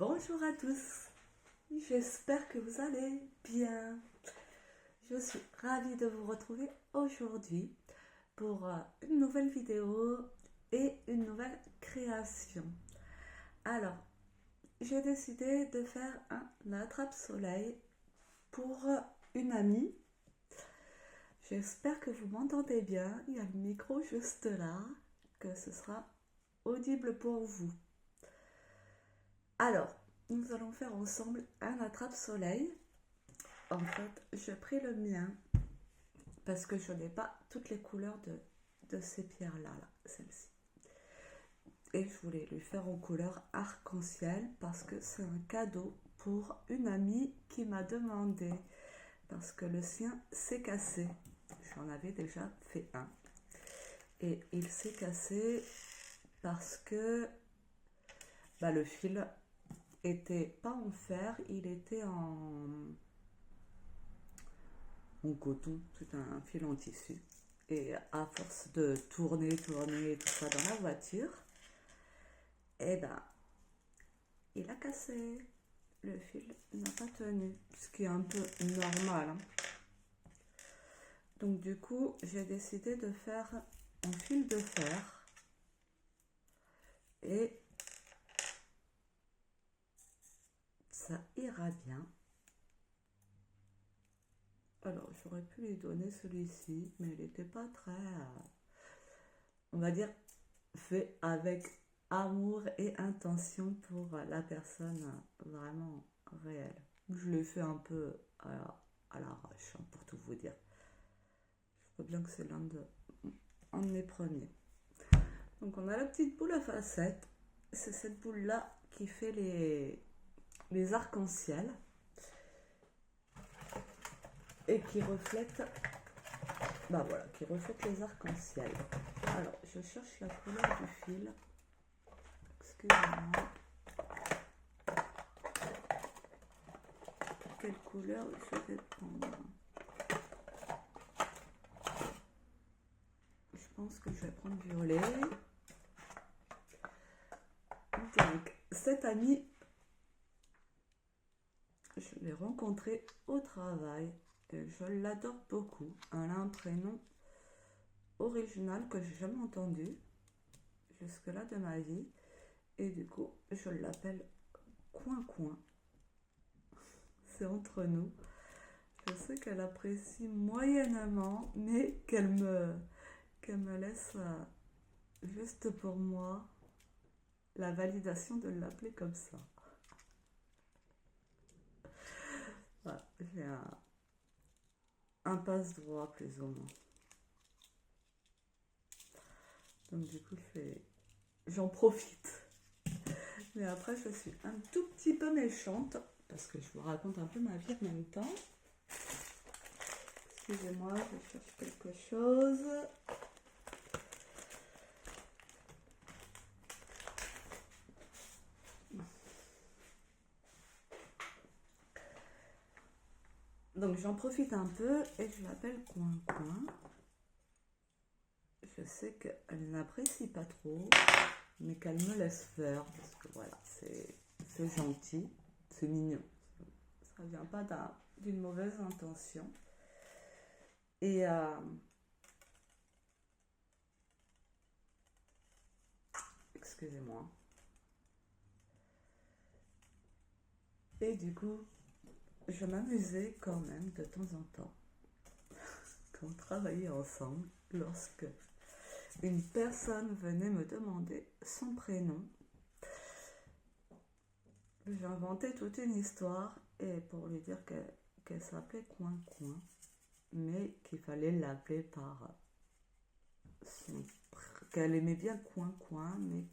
Bonjour à tous, j'espère que vous allez bien. Je suis ravie de vous retrouver aujourd'hui pour une nouvelle vidéo et une nouvelle création. Alors, j'ai décidé de faire un attrape-soleil pour une amie. J'espère que vous m'entendez bien, il y a le micro juste là, que ce sera audible pour vous. Alors, nous allons faire ensemble un attrape-soleil. En fait, j'ai pris le mien parce que je n'ai pas toutes les couleurs de ces pierres-là, celle-ci. Et je voulais lui faire en couleur arc-en-ciel parce que c'est un cadeau pour une amie qui m'a demandé, parce que le sien s'est cassé. J'en avais déjà fait un. Et il s'est cassé parce que le fil était pas en fer, il était en coton, c'est un fil en tissu. Et à force de tourner tout ça dans la voiture, il a cassé. Le fil n'a pas tenu, ce qui est un peu normal. Donc du coup, j'ai décidé de faire en fil de fer. Et ça ira bien. Alors, j'aurais pu lui donner celui-ci, mais il n'était pas très, on va dire, fait avec amour et intention pour la personne vraiment réelle. Je l'ai fait un peu à l'arrache, pour tout vous dire. Je vois bien que c'est un de mes premiers. Donc, on a la petite boule à facettes. C'est cette boule-là qui fait les arcs-en-ciel et qui reflète qui reflète les arcs-en-ciel. Alors, je cherche la couleur du fil. Excusez-moi. Quelle couleur je vais prendre? Je pense que je vais prendre violet. Donc, cette amie, je l'ai rencontrée au travail. Et je l'adore beaucoup. Elle a un prénom original que j'ai jamais entendu jusque-là de ma vie. Et du coup, je l'appelle Coin-Coin. C'est entre nous. Je sais qu'elle apprécie moyennement, mais qu'elle me laisse juste pour moi la validation de l'appeler comme ça. Voilà, j'ai un passe-droit plus ou moins. Donc du coup, j'en profite. Mais après, je suis un tout petit peu méchante, parce que je vous raconte un peu ma vie en même temps. Excusez-moi, je cherche quelque chose. Donc j'en profite un peu et je l'appelle Coin-Coin. Je sais qu'elle n'apprécie pas trop, mais qu'elle me laisse faire, parce que voilà, c'est gentil, c'est mignon. Ça vient pas d'une mauvaise intention. Et excusez-moi. Et du coup, je m'amusais quand même de temps en temps, quand on travaillait ensemble, lorsque une personne venait me demander son prénom. J'inventais toute une histoire et pour lui dire qu'elle s'appelait Coin-Coin, mais qu'il fallait l'appeler par qu'elle aimait bien Coin-Coin, mais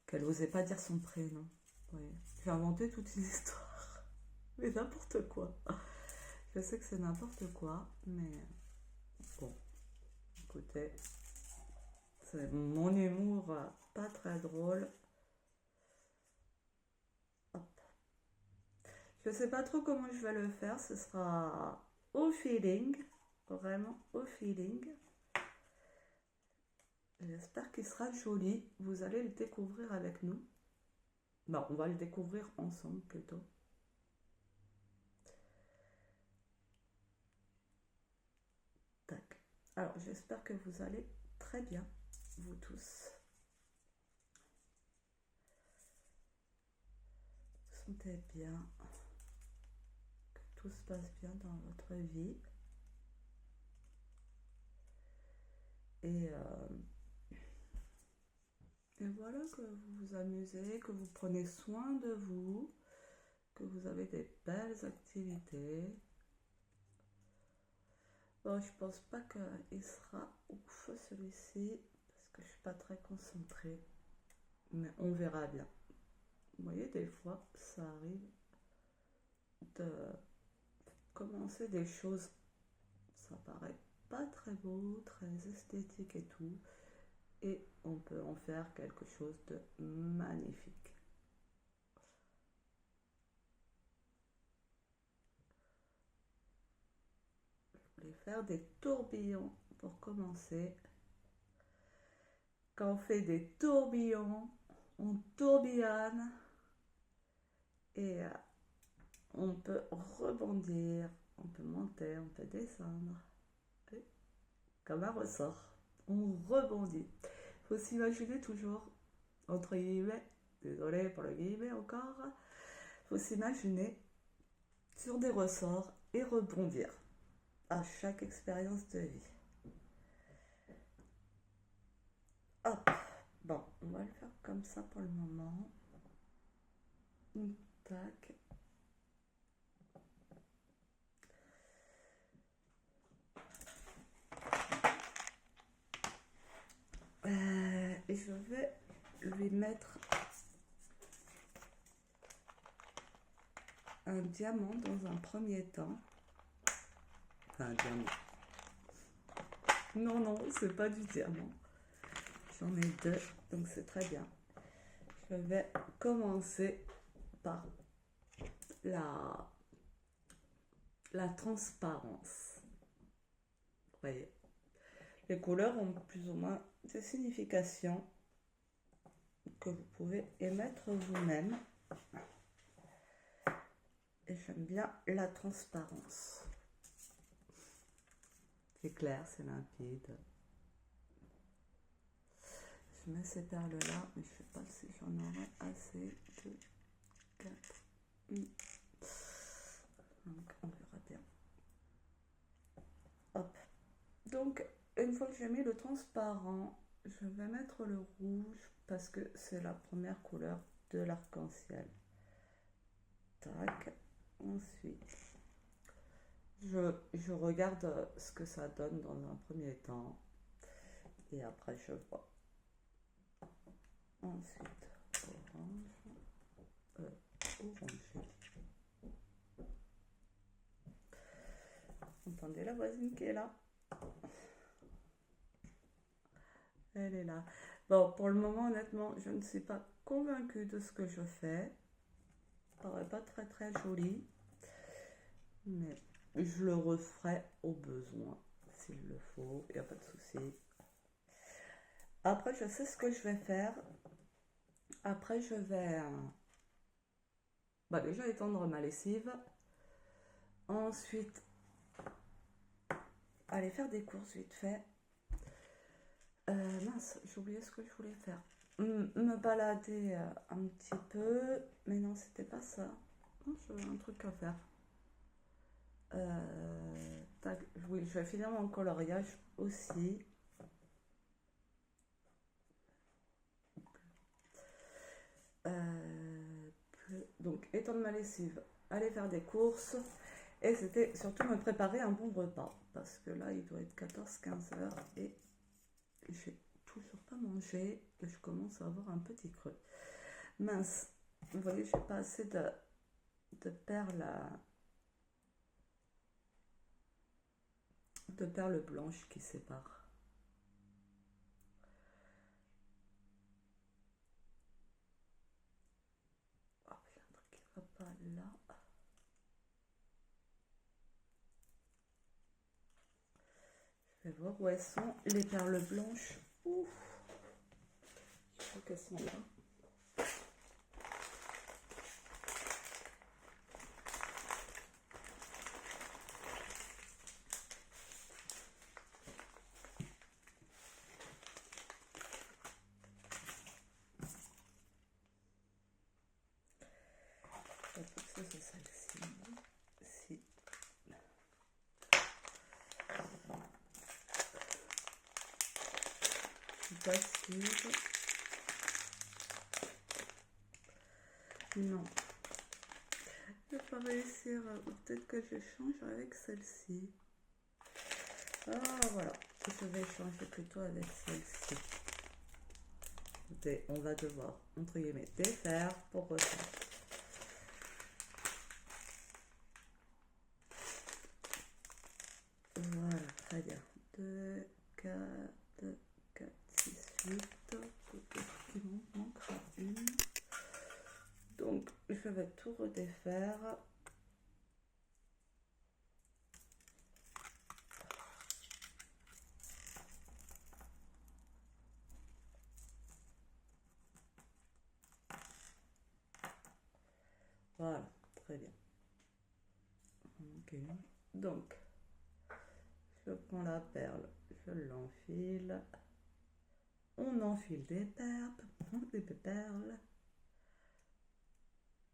qu'elle n'osait pas dire son prénom. Oui. J'ai inventé toute une histoire, mais n'importe quoi. Je sais que c'est n'importe quoi, mais bon, écoutez, c'est mon humour pas très drôle. Hop. Je sais pas trop comment je vais le faire, ce sera au feeling, vraiment au feeling. J'espère qu'il sera joli, vous allez le découvrir avec nous. Bon, on va le découvrir ensemble plutôt. Tac. Alors, j'espère que vous allez très bien, vous tous. Vous sentez bien, que tout se passe bien dans votre vie. Et voilà, que vous vous amusez, que vous prenez soin de vous, que vous avez des belles activités. Bon, je pense pas qu'il sera ouf celui-ci, parce que je suis pas très concentrée. Mais on verra bien. Vous voyez, des fois, ça arrive de commencer des choses, ça paraît pas très beau, très esthétique et tout, et on peut en faire quelque chose de magnifique. Je voulais faire des tourbillons pour commencer. Quand on fait des tourbillons, on tourbillonne et on peut rebondir, on peut monter, on peut descendre. Et comme un ressort, on rebondit. Il faut s'imaginer toujours, entre guillemets, désolé pour le guillemets encore, il faut s'imaginer sur des ressorts et rebondir à chaque expérience de vie. Hop, bon, on va le faire comme ça pour le moment. Tac. Et je vais lui mettre un diamant dans un premier temps. Enfin, un diamant. Non, non, c'est pas du diamant. J'en ai deux, donc c'est très bien. Je vais commencer par la transparence. Vous voyez, les couleurs ont plus ou moins des significations que vous pouvez émettre vous-même. Et j'aime bien la transparence. C'est clair, c'est limpide. Je mets ces perles-là, mais je ne sais pas si j'en aurai assez. 2, 4. Donc, on verra bien. Hop. Donc, une fois que j'ai mis le transparent, je vais mettre le rouge parce que c'est la première couleur de l'arc-en-ciel. Tac. Ensuite, je regarde ce que ça donne dans un premier temps. Et après, je vois. Ensuite, orange. Orangé. Entendez la voisine qui est là? Elle est là. Bon, pour le moment, honnêtement, je ne suis pas convaincue de ce que je fais. Ça paraît pas très très joli. Mais je le referai au besoin. S'il le faut, il n'y a pas de souci. Après, je sais ce que je vais faire. Après, je vais déjà étendre ma lessive. Ensuite, aller faire des courses vite fait. Mince, j'ai oublié ce que je voulais faire. Me balader un petit peu. Mais non, c'était pas ça. Non, j'avais un truc à faire. Tac, oui, je vais finir mon coloriage aussi. Donc, étendre ma lessive, aller faire des courses. Et c'était surtout me préparer un bon repas. Parce que là, il doit être 14-15 heures. Et j'ai toujours pas mangé. Et je commence à avoir un petit creux. Mince, vous voyez, j'ai pas assez de perles blanches qui séparent. Oh, il y a un truc qui va pas là. Je vais voir où elles sont, les perles blanches. Ouf, je crois qu'elles sont là. que c'est celle-ci. Si. Je suis pas sûre. Non. Je vais pas réussir. Peut-être que je change avec celle-ci. Ah voilà. Je vais changer plutôt avec celle-ci. Et on va devoir, entre guillemets, défaire pour refaire. Voilà, très bien. 2, 4, 4, 6, 8. Peut-être qu'il m'en manquera une. Donc, je vais tout redéfaire. Voilà, très bien. Ok. Donc, je prends la perle, je l'enfile. On enfile des perles.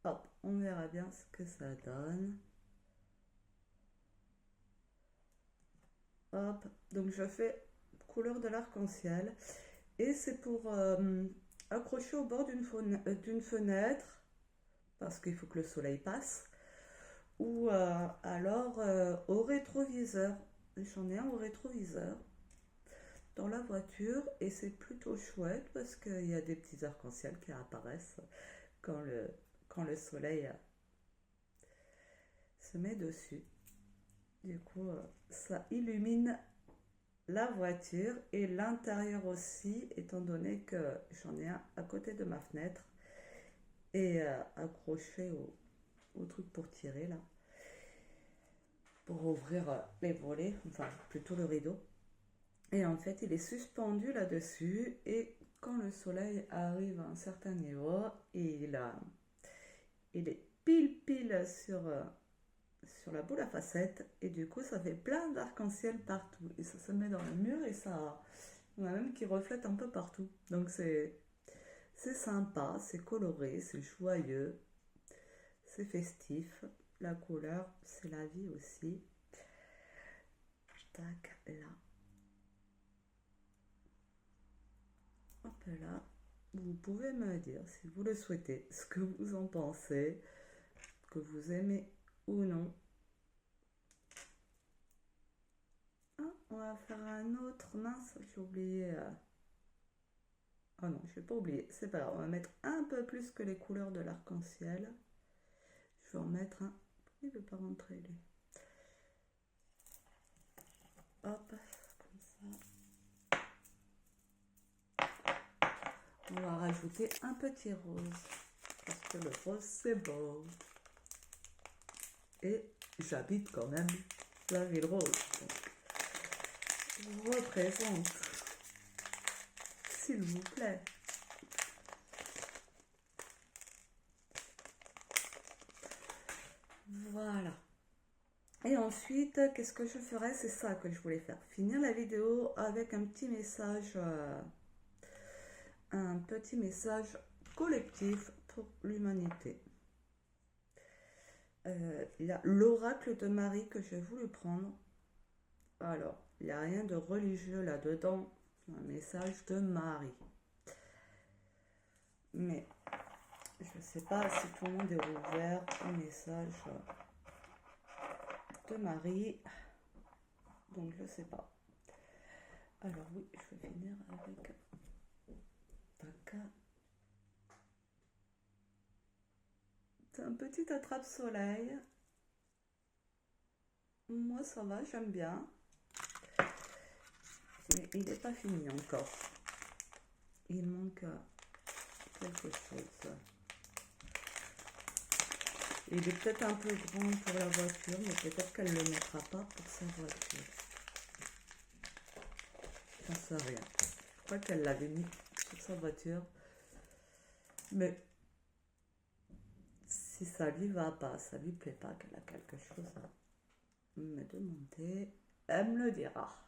Hop, on verra bien ce que ça donne. Hop, donc je fais couleur de l'arc-en-ciel. Et c'est pour accrocher au bord d'une fenêtre, parce qu'il faut que le soleil passe, ou alors au rétroviseur. J'en ai un au rétroviseur dans la voiture et c'est plutôt chouette parce qu'il y a des petits arcs-en-ciel qui apparaissent quand le soleil se met dessus. Du coup, ça illumine la voiture et l'intérieur aussi, étant donné que j'en ai un à côté de ma fenêtre et accroché au truc pour tirer là, pour ouvrir les volets, enfin plutôt le rideau. Et en fait, il est suspendu là-dessus et quand le soleil arrive à un certain niveau, il est pile sur la boule à facettes et du coup ça fait plein d'arc-en-ciel partout et ça se met dans le mur et ça on a même qui reflète un peu partout. Donc c'est sympa, c'est coloré, c'est joyeux, c'est festif. La couleur, c'est la vie aussi. Tac, là. Hop là. Vous pouvez me dire, si vous le souhaitez, ce que vous en pensez, que vous aimez ou non. Ah, on va faire un autre. Mince, j'ai oublié. Oh non, je vais pas oublier. C'est pas grave, on va mettre un peu plus que les couleurs de l'arc-en-ciel. Je vais en mettre un. Il ne veut pas rentrer, lui. Hop, comme ça. On va rajouter un petit rose. Parce que le rose, c'est beau. Et j'habite quand même la ville rose. Donc, je représente. S'il vous plaît. Voilà. Et ensuite, qu'est-ce que je ferai? C'est ça que je voulais faire. Finir la vidéo avec un petit message collectif pour l'humanité. Il y a l'oracle de Marie que j'ai voulu prendre. Alors, il n'y a rien de religieux là-dedans. Un message de Marie. Mais je ne sais pas si tout le monde est ouvert au message de Marie. Donc, je ne sais pas. Alors oui, je vais finir avec c'est un petit attrape-soleil. Moi, ça va, j'aime bien. Mais il n'est pas fini encore. Il manque quelque chose. Il est peut-être un peu grand pour la voiture, mais peut-être qu'elle ne le mettra pas pour sa voiture. J'en sais rien. Je crois qu'elle l'avait mis sur sa voiture. Mais si ça lui va pas, ça lui plaît pas, qu'elle a quelque chose à me demander, elle me le dira.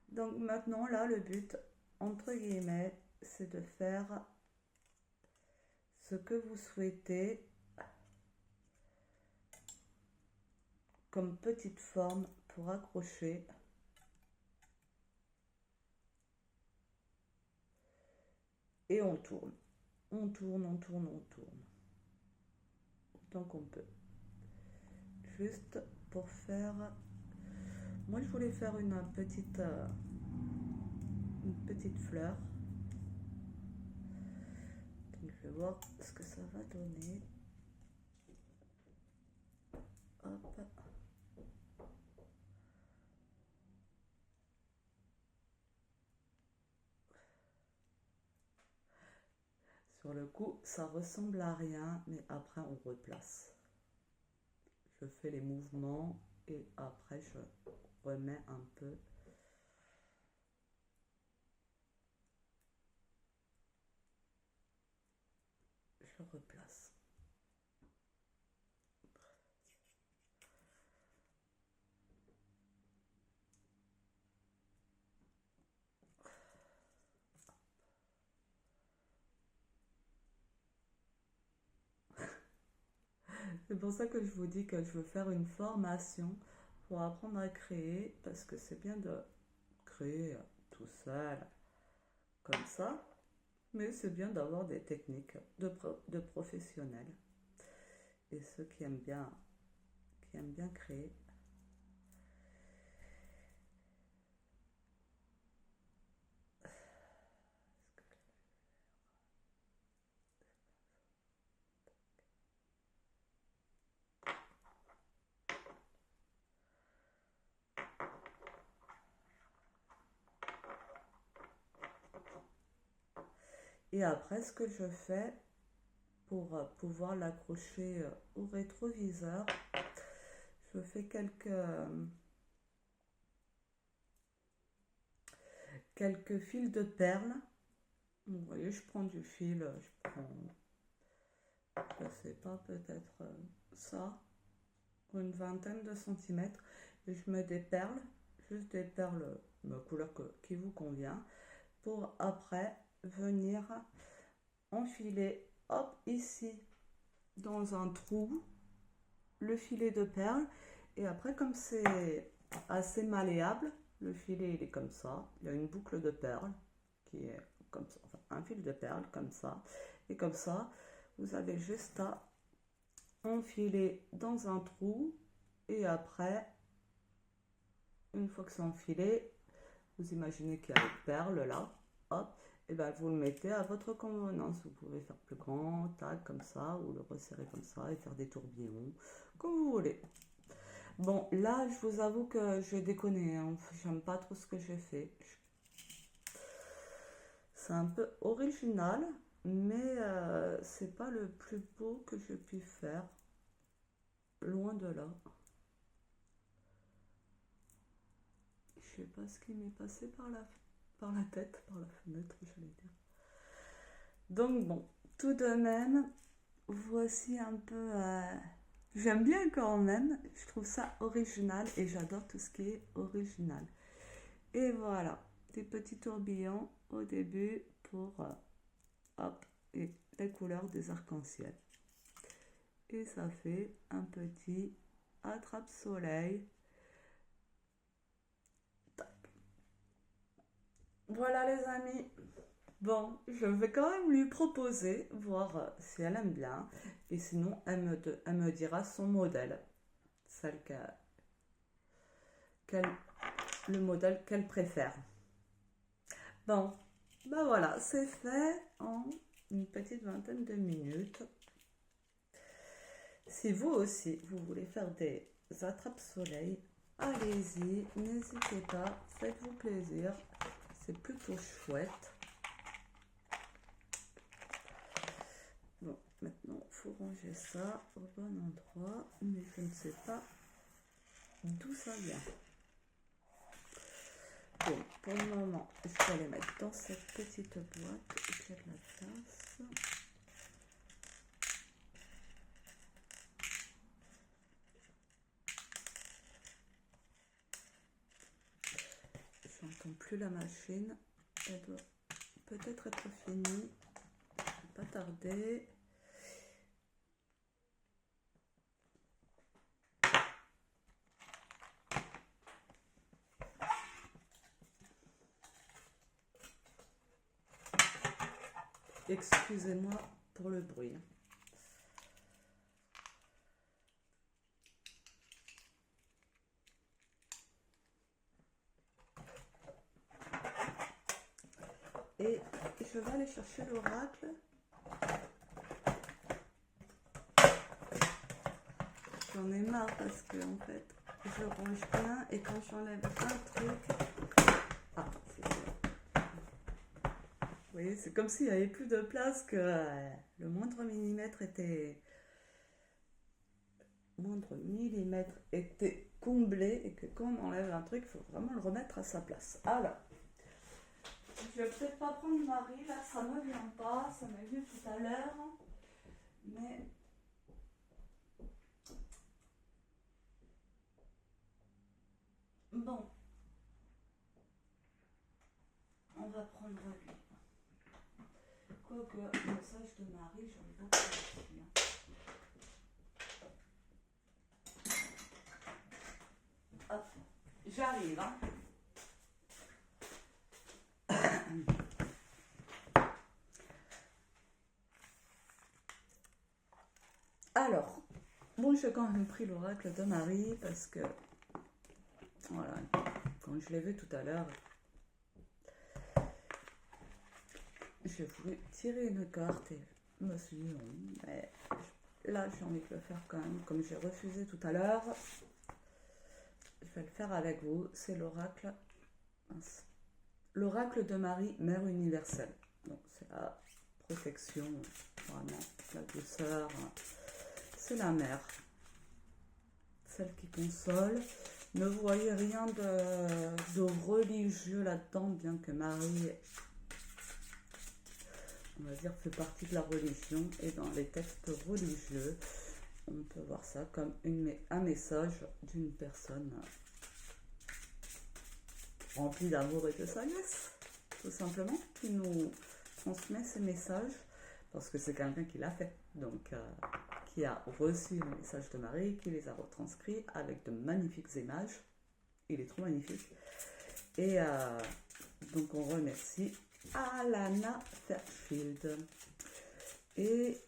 Donc maintenant, là, le but, entre guillemets, c'est de faire ce que vous souhaitez comme petite forme pour accrocher. Et on tourne. On tourne, on tourne, on tourne. Autant qu'on peut. Juste pour faire... Moi, je voulais faire une petite fleur. Donc, je vais voir ce que ça va donner. Hop. Sur le coup, ça ressemble à rien, mais après, on replace. Je fais les mouvements et après, je remets un peu. Je replace. C'est pour ça que je vous dis que je veux faire une formation pour apprendre à créer, parce que c'est bien de créer tout seul, comme ça, mais c'est bien d'avoir des techniques de professionnels. Et ceux qui aiment bien créer. Et après, ce que je fais pour pouvoir l'accrocher au rétroviseur, je fais quelques fils de perles. Vous voyez, je prends du fil, je prends, je sais pas, peut-être ça, une vingtaine de centimètres, et je mets des perles, juste des perles de couleur qui vous convient, pour après venir enfiler, hop, ici, dans un trou, le filet de perles, et après, comme c'est assez malléable, le filet il est comme ça, il y a une boucle de perles qui est comme ça, enfin un fil de perles comme ça, et comme ça, vous avez juste à enfiler dans un trou, et après, une fois que c'est enfilé, vous imaginez qu'il y a les perles là, hop, et ben vous le mettez à votre convenance. Vous pouvez faire plus grand, tac, comme ça, ou le resserrer comme ça et faire des tourbillons, comme vous voulez. Bon, là, je vous avoue que je vais déconner, hein. J'aime pas trop ce que j'ai fait. C'est un peu original, mais c'est pas le plus beau que je puisse faire. Loin de là. Je sais pas ce qui m'est passé par la tête, par la fenêtre, j'allais dire. Donc bon, tout de même, voici un peu... j'aime bien quand même, je trouve ça original et j'adore tout ce qui est original. Et voilà, des petits tourbillons au début pour... hop, et les couleurs des arcs-en-ciel. Et ça fait un petit attrape-soleil. Voilà les amis. Bon, je vais quand même lui proposer, voir si elle aime bien. Et sinon, elle me dira son modèle. Quel, le modèle qu'elle préfère. Bon, ben voilà, c'est fait en une petite vingtaine de minutes. Si vous aussi, vous voulez faire des attrape-soleil, allez-y, n'hésitez pas, faites-vous plaisir. C'est plutôt chouette. Bon, maintenant, il faut ranger ça au bon endroit, mais je ne sais pas d'où ça vient. Bon, pour le moment, je vais les mettre dans cette petite boîte où il y a de la place. J'entends plus la machine. Elle doit peut-être être finie. Pas tarder. excusez-moi pour le bruit. Et je vais aller chercher l'oracle. J'en ai marre parce que en fait, je range bien et quand j'enlève un truc... Ah, c'est ça. Vous voyez, c'est comme s'il n'y avait plus de place, que le moindre millimètre était... comblé et que quand on enlève un truc, il faut vraiment le remettre à sa place. Alors, je vais peut-être pas prendre Marie, là, ça me vient pas, ça m'est venu tout à l'heure, mais... Bon, on va prendre lui. Quoique, le message de Marie, j'en ai beaucoup aussi. Hop, j'arrive. Hein. Alors, bon, j'ai quand même pris l'oracle de Marie parce que, voilà, quand je l'ai vu tout à l'heure, j'ai voulu tirer une carte et je me suis dit non, mais là j'ai envie de le faire quand même, comme j'ai refusé tout à l'heure. Je vais le faire avec vous, c'est l'oracle de Marie, Mère universelle. Donc c'est la protection, vraiment, la douceur, c'est la mère, celle qui console. Ne voyez rien de religieux là-dedans, bien que Marie, on va dire, fait partie de la religion, et dans les textes religieux, on peut voir ça comme un message d'une personne remplie d'amour et de sagesse, tout simplement, qui nous transmet ces messages, parce que c'est quelqu'un qui l'a fait, donc qui a reçu les messages de Marie, qui les a retranscrits avec de magnifiques images. Il est trop magnifique. Et donc on remercie Alana Fairfield et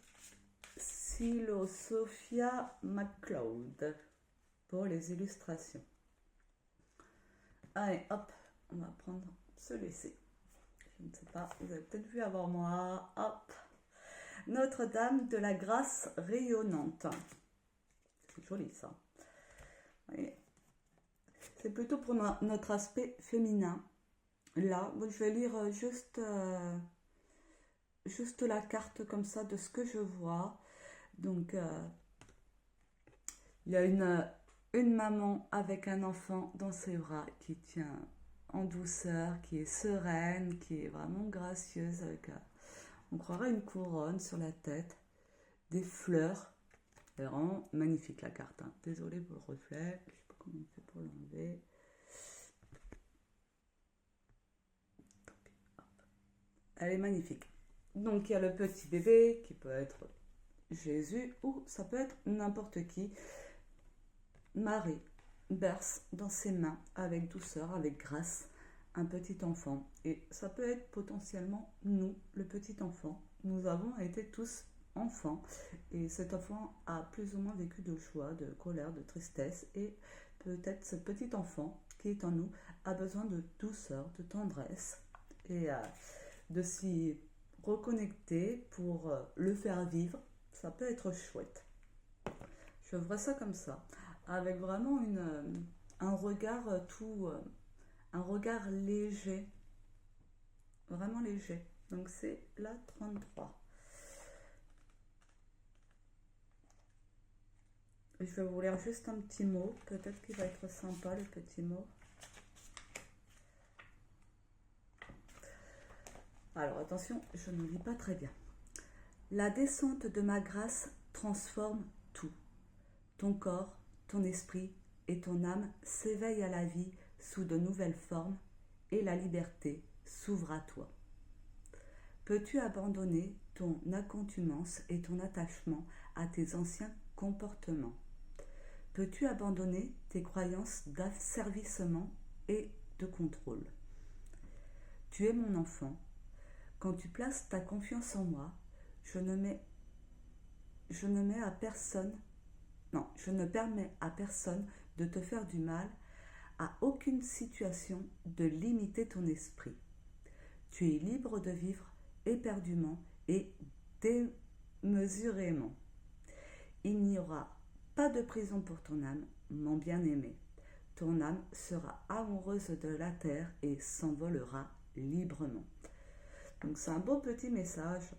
Sophia McLeod pour les illustrations. Allez, hop, on va prendre celui-ci. Je ne sais pas, vous avez peut-être vu avant moi. Hop, Notre-Dame de la Grâce rayonnante. C'est joli ça. Vous voyez, c'est plutôt pour notre aspect féminin. Là, je vais lire juste la carte comme ça de ce que je vois. Donc, il y a une maman avec un enfant dans ses bras qui tient en douceur, qui est sereine, qui est vraiment gracieuse. Avec, on croirait une couronne sur la tête, des fleurs. C'est vraiment magnifique la carte. Hein. Désolée pour le reflet, je ne sais pas comment on fait pour l'enlever. Elle est magnifique. Donc il y a le petit bébé qui peut être Jésus ou ça peut être n'importe qui. Marie berce dans ses mains avec douceur, avec grâce, un petit enfant. Et ça peut être potentiellement nous, le petit enfant. Nous avons été tous enfants et cet enfant a plus ou moins vécu de joie, de colère, de tristesse et peut-être ce petit enfant qui est en nous a besoin de douceur, de tendresse et de s'y reconnecter pour le faire vivre. Ça peut être chouette. Je vois ça comme ça, avec vraiment un regard un regard léger, vraiment léger. Donc c'est la 33. Je vais vous lire juste un petit mot, peut-être qu'il va être sympa le petit mot. Alors attention, je ne lis pas très bien. La descente de ma grâce transforme tout. Ton corps, ton esprit et ton âme s'éveillent à la vie sous de nouvelles formes et la liberté s'ouvre à toi. Peux-tu abandonner ton accoutumance et ton attachement à tes anciens comportements? Peux-tu abandonner tes croyances d'asservissement et de contrôle? Tu es mon enfant. Quand tu places ta confiance en moi, je ne mets à personne, non, je ne permets à personne de te faire du mal, à aucune situation de limiter ton esprit. Tu es libre de vivre éperdument et démesurément. Il n'y aura pas de prison pour ton âme, mon bien-aimé. Ton âme sera amoureuse de la terre et s'envolera librement. Donc c'est un beau petit message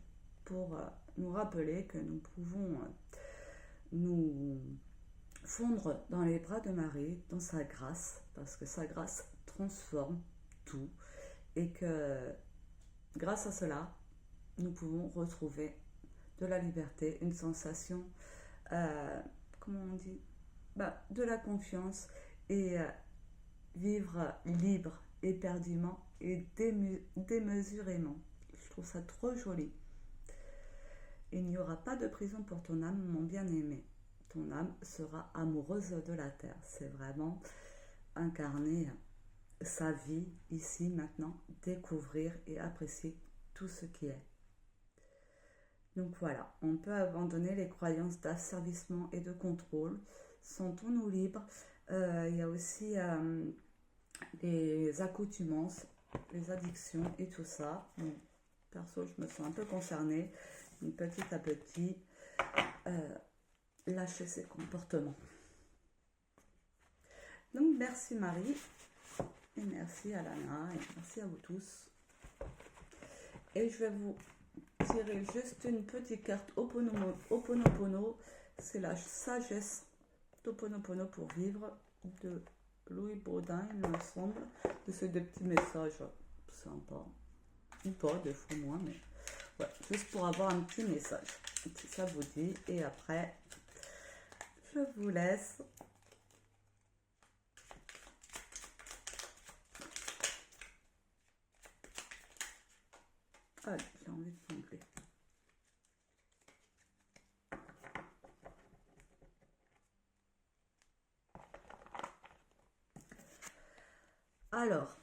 pour nous rappeler que nous pouvons nous fondre dans les bras de Marie, dans sa grâce, parce que sa grâce transforme tout et que grâce à cela, nous pouvons retrouver de la liberté, une sensation, comment on dit, de la confiance et vivre libre, éperdument et démesurément. Je trouve ça trop joli. Il n'y aura pas de prison pour ton âme, mon bien-aimé. Ton âme sera amoureuse de la terre. C'est vraiment incarner sa vie ici, maintenant, découvrir et apprécier tout ce qui est. Donc voilà, on peut abandonner les croyances d'asservissement et de contrôle. Sentons-nous libres. Il y a aussi les accoutumances, les addictions et tout ça. Donc, perso, je me sens un peu concernée. Donc, petit à petit, lâcher ces comportements. Donc merci Marie, et merci Alana, et merci à vous tous. Et je vais vous tirer juste une petite carte Ho'oponopono. C'est la sagesse d'Ho'oponopono pour vivre de Louis Baudin, il me semble. C'est des petits messages sympas. Ou pas, des fois moins, mais ouais, juste pour avoir un petit message. Si ça vous dit. Et après, je vous laisse. Allez, j'ai envie de sangler. Alors,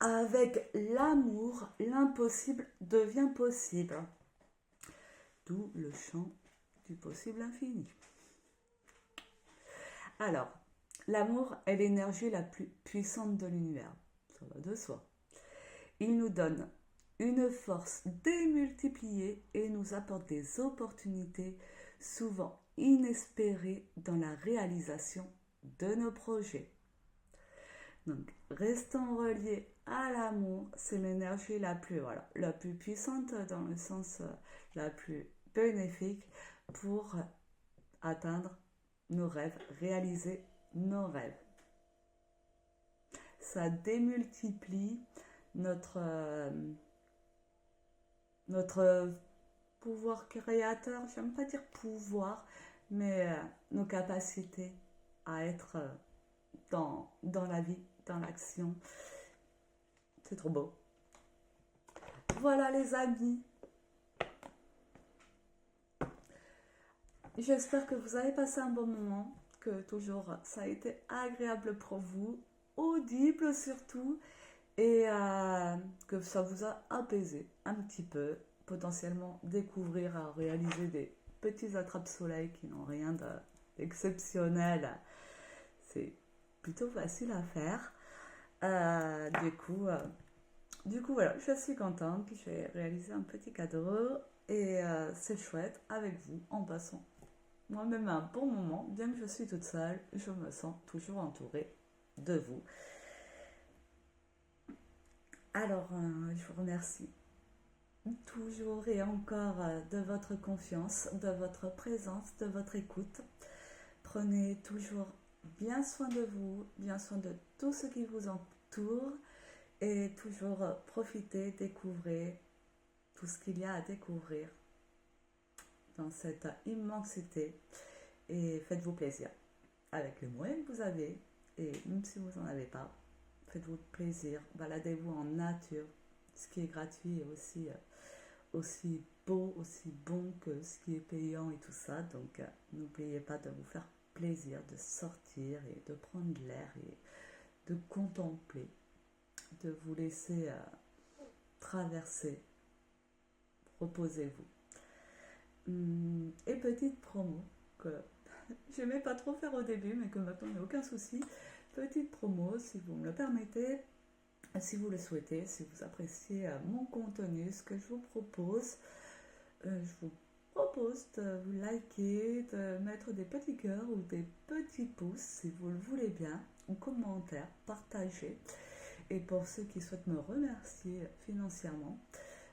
avec l'amour, l'impossible devient possible. D'où le chant du possible infini. Alors, l'amour est l'énergie la plus puissante de l'univers. Ça va de soi. Il nous donne une force démultipliée et nous apporte des opportunités souvent inespérées dans la réalisation de nos projets. Donc, restons reliés à l'amour, c'est l'énergie la plus puissante dans le sens la plus bénéfique pour atteindre nos rêves, réaliser nos rêves. Ça démultiplie notre pouvoir créateur, j'aime pas dire pouvoir, mais nos capacités à être dans la vie, dans l'action. C'est trop beau. Voilà les amis. J'espère que vous avez passé un bon moment, que toujours ça a été agréable pour vous, audible surtout, et que ça vous a apaisé un petit peu, potentiellement découvrir, réaliser des petits attrape-soleil qui n'ont rien d'exceptionnel. C'est plutôt facile à faire. Du coup, voilà, je suis contente. J'ai réalisé un petit cadeau et c'est chouette avec vous en passant moi-même un bon moment. Bien que je suis toute seule, je me sens toujours entourée de vous. Alors, je vous remercie toujours et encore de votre confiance, de votre présence, de votre écoute. Prenez toujours bien soin de vous, bien soin de tout ce qui vous entoure et toujours profitez, découvrez tout ce qu'il y a à découvrir dans cette immensité et faites-vous plaisir avec les moyens que vous avez et même si vous n'en avez pas, faites-vous plaisir, baladez-vous en nature, ce qui est gratuit est aussi beau, aussi bon que ce qui est payant et tout ça, donc n'oubliez pas de vous faire plaisir, de sortir et de prendre l'air et de contempler, de vous laisser traverser reposez-vous. Et petite promo que j'aimais pas trop faire au début, mais que maintenant il n'y a aucun souci. Petite promo, si vous me le permettez, si vous le souhaitez, si vous appréciez mon contenu, ce que je vous propose, je vous propose de vous liker, de mettre des petits cœurs ou des petits pouces si vous le voulez bien, ou commentaires, partagez. Et pour ceux qui souhaitent me remercier financièrement,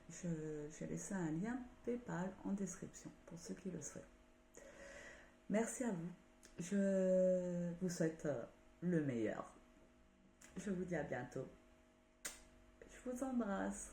j'ai laissé un lien PayPal en description pour ceux qui le souhaitent. Merci à vous. Je vous souhaite le meilleur. Je vous dis à bientôt. Je vous embrasse.